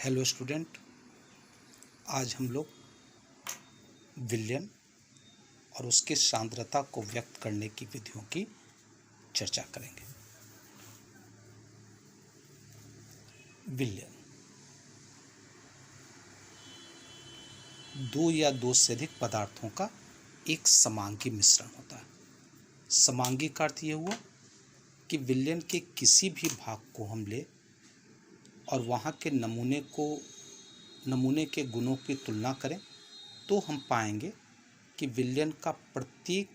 Hello student, आज हम लोग विलयन और उसके सांद्रता को व्यक्त करने की विधियों की चर्चा करेंगे। विलयन दो या दो से अधिक पदार्थों का एक समांगी मिश्रण होता है। समांगी का अर्थ ये हुआ कि विलयन के किसी भी भाग को हम ले और वहाँ के नमूने के गुणों की तुलना करें तो हम पाएंगे कि विलयन का प्रत्येक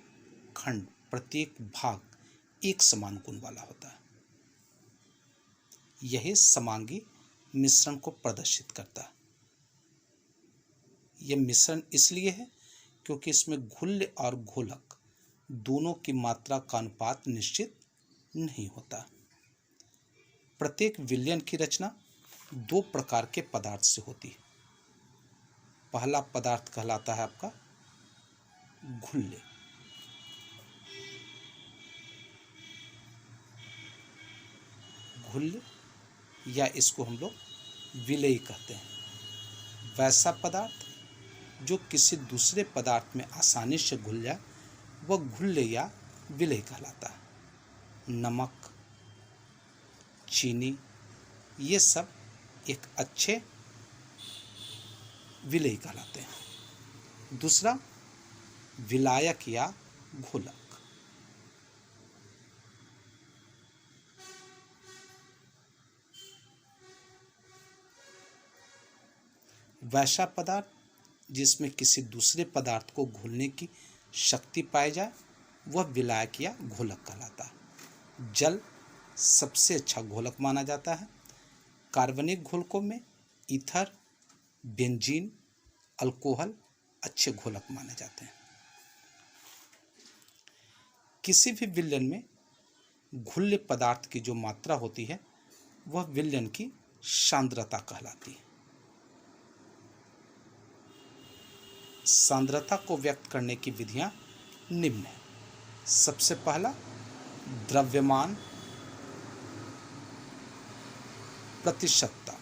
खंड, प्रत्येक भाग एक समान गुण वाला होता है। यही समांगी मिश्रण को प्रदर्शित करता है। यह मिश्रण इसलिए है क्योंकि इसमें घुल्य और घोलक दोनों की मात्रा का अनुपात निश्चित नहीं होता। प्रत्येक विलयन की रचना दो प्रकार के पदार्थ से होती है। पहला पदार्थ कहलाता है आपका घुल्य। घुल्य या इसको हम लोग विलेय कहते हैं। वैसा पदार्थ जो किसी दूसरे पदार्थ में आसानी से घुल जाए वह घुल्य या विलेय कहलाता है। नमक, चीनी ये सब एक अच्छे विलेय कहलाते हैं। दूसरा विलायक या घोलक। वैसा पदार्थ जिसमें किसी दूसरे पदार्थ को घोलने की शक्ति पाई जाए वह विलायक या घोलक कहलाता है। जल सबसे अच्छा घोलक माना जाता है। कार्बनिक घोलकों में ईथर, बेंजीन, अल्कोहल अच्छे घोलक माने जाते हैं। किसी भी विलयन में घुल्य पदार्थ की जो मात्रा होती है वह विलयन की सांद्रता कहलाती है। सांद्रता को व्यक्त करने की विधियां निम्न हैं। सबसे पहला द्रव्यमान प्रतिशतता।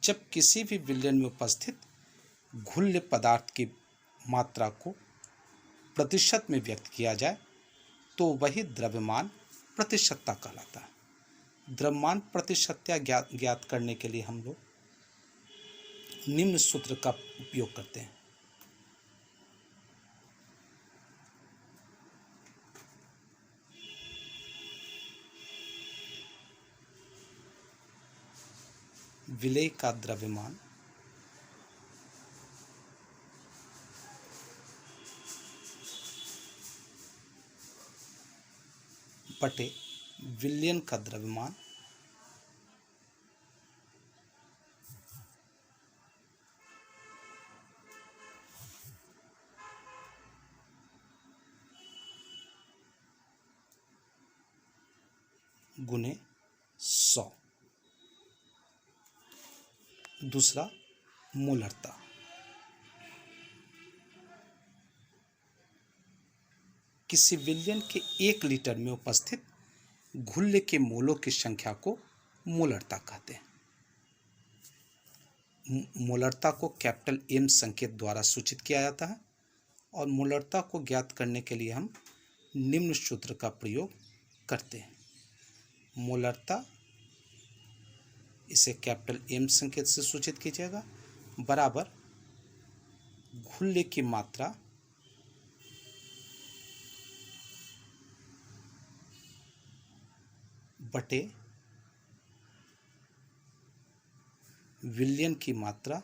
जब किसी भी विलयन में उपस्थित घुल्य पदार्थ की मात्रा को प्रतिशत में व्यक्त किया जाए तो वही द्रव्यमान प्रतिशतता कहलाता है। द्रव्यमान प्रतिशतता ज्ञात करने के लिए हम लोग निम्न सूत्र का उपयोग करते हैं। विलेय का द्रव्यमान बटे विलयन का द्रव्यमान गुने 100। दूसरा मोलरता। किसी विलयन के 1 लीटर में उपस्थित घुल्य के मोलों की संख्या को मोलरता कहते हैं। मोलरता को कैपिटल एम संकेत द्वारा सूचित किया जाता है और मोलरता को ज्ञात करने के लिए हम निम्न सूत्र का प्रयोग करते हैं। मोलरता, इसे कैपिटल एम संकेत से सूचित कीजिएगा, बराबर घुल्य की मात्रा बटे विलयन की मात्रा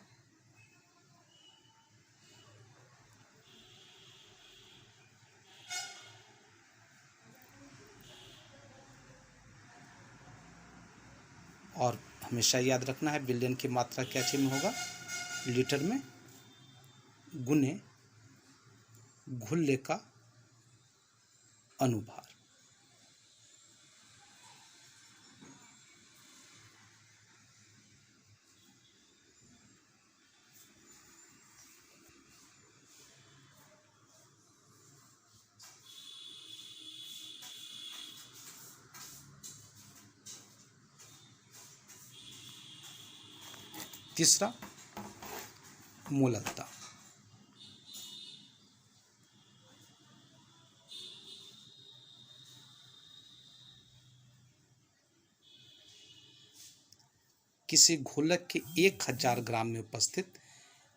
और हमेशा याद रखना है विलयन की मात्रा क्या चीज में होगा, लीटर में, गुने घुल्य का अनुभार। तीसरा, मूललता। किसी घोलक के 1000 ग्राम में उपस्थित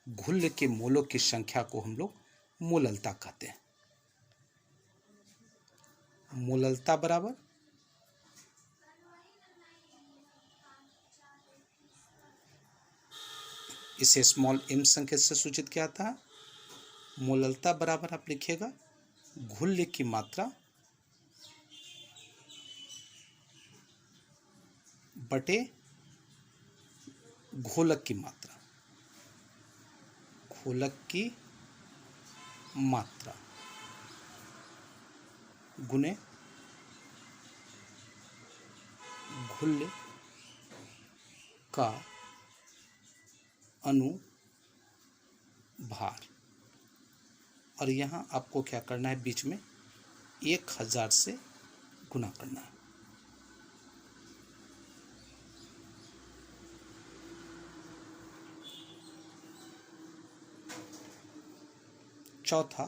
घुल्ल के मोलों की संख्या को हम लोग मूललता कहते हैं। मूललता बराबर इसे स्मॉल m संकेत से सूचित किया जाता है। मूललता बराबर आप लिखिएगा घुल्ल की मात्रा बटे घोलक की मात्रा, घोलक की मात्रा गुने घुल्ल का अनुभार। और यहाँ आपको क्या करना है, बीच में 1000 से गुना करना है। चौथा,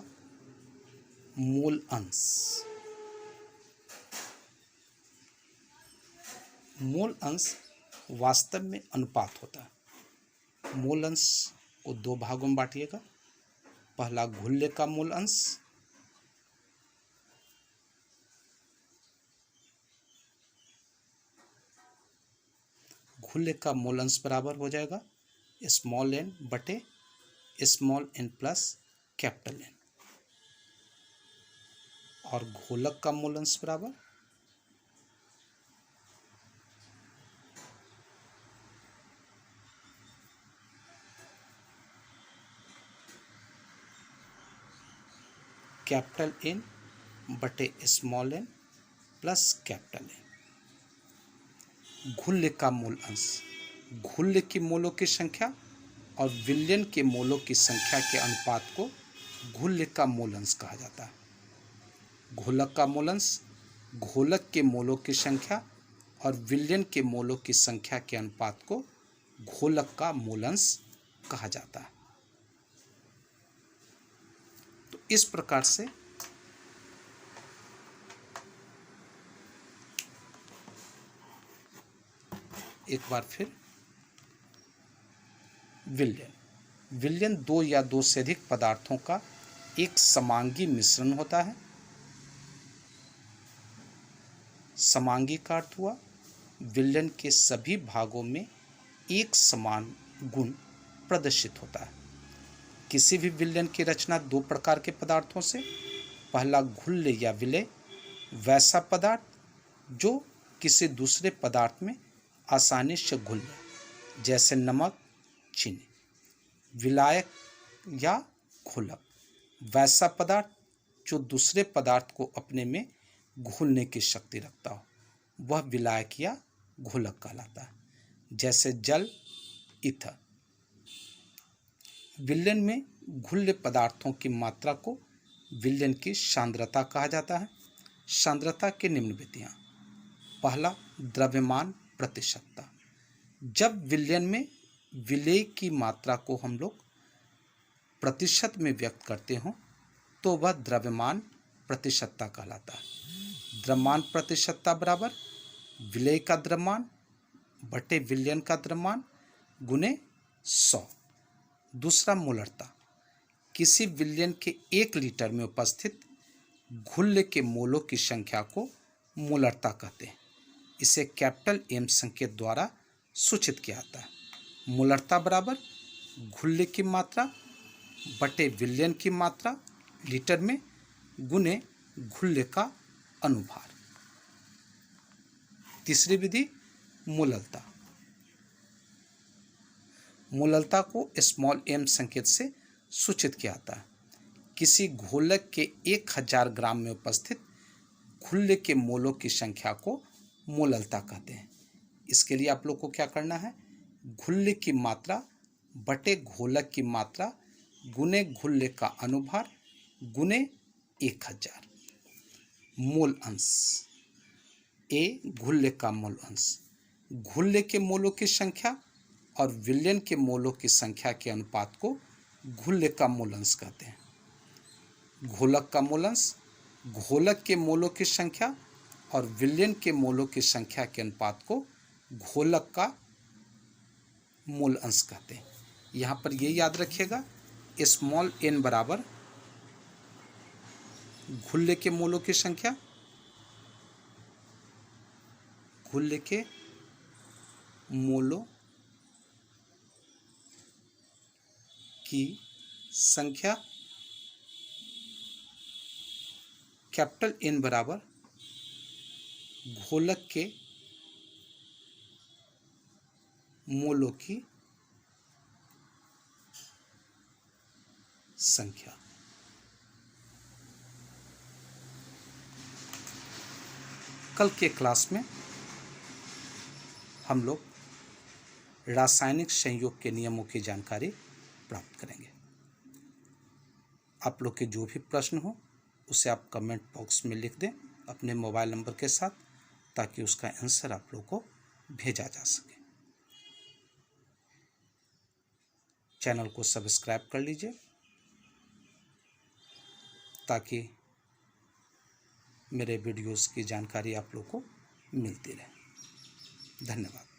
मूल अंश। मूल अंश वास्तव में अनुपात होता है। मूल अंश को 2 भागों में बांटिएगा। पहला घुल्ले का मूल अंश, घुल्ले का मूल अंश बराबर हो जाएगा स्मॉल n बटे small n plus capital N। और घोलक का मूल अंश बराबर कैपिटल N बटे small n plus capital N। घुल्ल का मूल अंश घुल्ल की मोलों की संख्या और विलयन के मोलों की संख्या के अनुपात को घुल्ल का मूल अंश कहा जाता है। घोलक का मूल अंश घोलक के मोलों की संख्या और विलयन के मोलों की संख्या के अनुपात को घोलक का मूल अंश कहा जाता है। तो इस प्रकार से एक बार फिर विलयन 2 या 2 से अधिक पदार्थों का एक समांगी मिश्रण होता है। समांगी का अर्थ हुआ विलयन के सभी भागों में एक समान गुण प्रदर्शित होता है। किसी भी विलयन की रचना 2 प्रकार के पदार्थों से, पहला घुल्ल या विलय, वैसा पदार्थ जो किसी दूसरे पदार्थ में आसानी से घुल जाए, जैसे नमक, चीनी। विलायक या घोलक, वैसा पदार्थ जो दूसरे पदार्थ को अपने में घुलने की शक्ति रखता हो, वह विलायक या घोलक कहलाता है, जैसे जल, ईथर। विलयन में घुल्य पदार्थों की मात्रा को विलयन की सांद्रता कहा जाता है। सांद्रता के निम्न विधियाँ। पहला, द्रव्यमान प्रतिशतता। जब विलयन में विलेय की मात्रा को हम लोग प्रतिशत में व्यक्त करते हों तो वह द्रव्यमान प्रतिशतता कहलाता है। द्रव्यमान प्रतिशतता बराबर विलेय का द्रव्यमान बटे विलयन का द्रव्यमान गुने 100। दूसरा, मोलरता। किसी विलयन के 1 लीटर में उपस्थित घुल्ल के मोलों की संख्या को मोलरता कहते हैं। इसे कैपिटल M संकेत द्वारा सूचित किया जाता है। मोलरता बराबर घुल्ल की मात्रा बटे विलयन की मात्रा लीटर में गुने घुल्ल का अनुभार। तीसरी विधि, मोललता। मोललता को स्मॉल m संकेत से सूचित किया जाता है। किसी घोलक के 1000 ग्राम में उपस्थित घुल्ल के मोलों की संख्या को मोललता कहते हैं। इसके लिए आप लोग को क्या करना है, घुल्ल की मात्रा बटे घोलक की मात्रा गुने घुल्ल का अनुभार गुने 1000। मोल अंश ए घुल्ल का मोल अंश। घुल्ल के मोलों की संख्या और विलयन के मोलों की संख्या के अनुपात को घुल्य का मूल अंश कहते हैं। घोलक का मूल अंश घोलक के मोलों की संख्या और विलयन के मोलों की संख्या के अनुपात को घोलक का मूल अंश कहते हैं। यहाँ पर ये याद रखिएगा, स्मॉल n बराबर घुल्य के मोलों की संख्या, घुल्य के मोलों की संख्या, कैपिटल N बराबर घोलक के मोलों की संख्या। कल के क्लास में हम लोग रासायनिक संयोग के नियमों की जानकारी प्राप्त करेंगे। आप लोग के जो भी प्रश्न हो उसे आप कमेंट बॉक्स में लिख दें अपने मोबाइल नंबर के साथ, ताकि उसका आंसर आप लोग को भेजा जा सके। चैनल को सब्सक्राइब कर लीजिए ताकि मेरे वीडियोस की जानकारी आप लोग को मिलती रहे। धन्यवाद।